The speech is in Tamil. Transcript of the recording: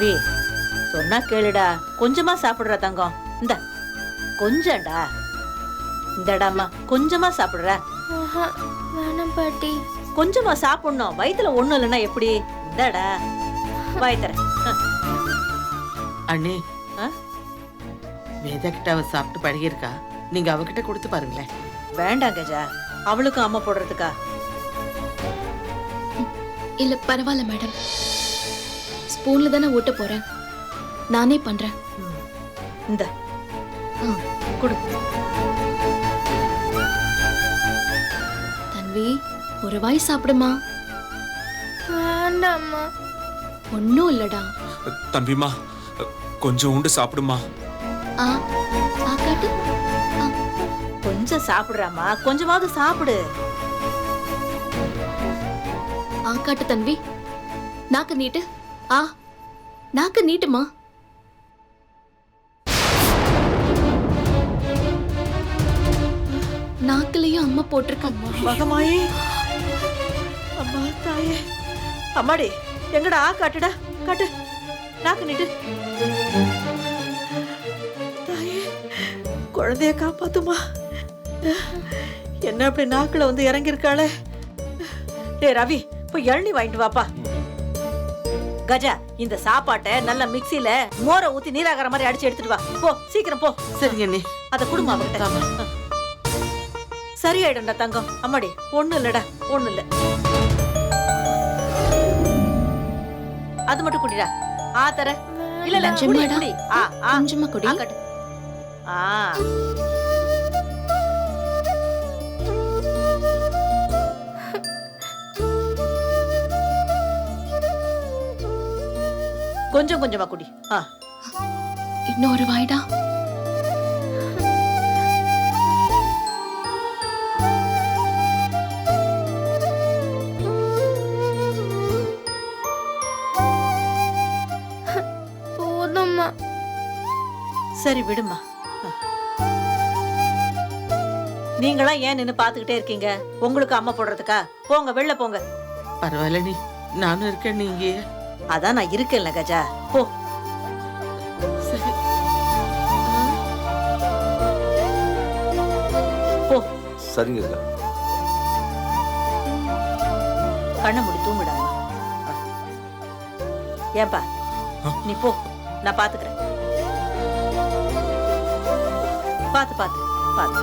தம்பி சொன்னா கேளுடா, கொஞ்சமா சாப்பிடுற தங்கம். இந்த கொஞ்சம்டா, இந்தடாமா கொஞ்சமா சாப்பிடுற. வேணாம் பாட்டி. கொஞ்சமா சாப்பிடணும், வயித்துல ஒண்ணும் இல்லைன்னா எப்படி? இந்தடா வாய்த்தர. அண்ணே, வேதா கிட்ட அவ சாப்பிட்டு பழகிருக்கா, நீங்க அவகிட்ட கொடுத்து பாருங்களேன். வேண்டாம் கஜா, அவளுக்கும் அம்மா போடுறதுக்கா? இல்ல பரவாயில்ல மேடம், ஸ்பூன்ல தானே ஊட்ட போறேன், நானே பண்றேன். இந்த குடு. தன்வி, ஒரு வாய் சாப்பிடுமா. வேண்டாம்மா. ஒன்னும் இல்லடா. தன்விமா, கொஞ்சம் உண்டு சாப்பிடுமா. ஆ ஆ காட்டு. கொஞ்சம் சாப்பிடுறாமா, கொஞ்சமாவது சாப்பிடு. ஆ காட்டு தன்வி, நாக்கு நீட்டு. ஆ நாக்கு நீட்டுமா. நாக்குலயும் அம்மா போட்டிருக்கம்மா. மகமாயி, அம்மா தாயே, அம்மாடி எங்கடா காட்டுடா, காட்டு, நாக்கு நீட்டு. தாயே, குழந்தைய காப்பாத்துமா. என்ன அப்படி நாக்குல வந்து இறங்கி இருக்காளே. டேய் ரவி, போய் இளநீ வாங்கிட்டு வாப்பா. கஜா, இந்த சாப்பாட்டை நல்ல மிக்ஸில மோரை ஊத்தி நீராகிற மாதிரி அடிச்சு எடுத்துட்டு வா. போ சீக்கிரம் போ. சரிங்க அண்ணே. அத குடும்பம் அவகிட்ட. சரியாயிடும்டா தங்கம். அம்மாடி ஒண்ணு இல்லடா, ஒண்ணு இல்ல. அது மட்டும் குடிடா. ஆ தர. இல்ல இல்ல குடி குடி. ஆ ஆ கொஞ்சமா குடி. ஆ கொஞ்சம் கொஞ்சமா குடி. இன்னொரு வாய்டா. போதும்மா. சரி விடுமா. நீங்களா ஏன் நின்னு பாத்துக்கிட்டே இருக்கீங்க? உங்களுக்கு அம்மா போடுறதுக்கா? போங்க, வெளில போங்க. பரவாயில்ல நீ, நானும் இருக்கேன். நீங்க அதான் நான் இருக்கேன்ல கஜா, போ. சரி போ. சரிங்க. கண்ணை மூடி தூங்குடாமா. ஏன்பா நீ போ, நான் பாத்துக்கிறேன். பாத்து பாத்து பாத்து.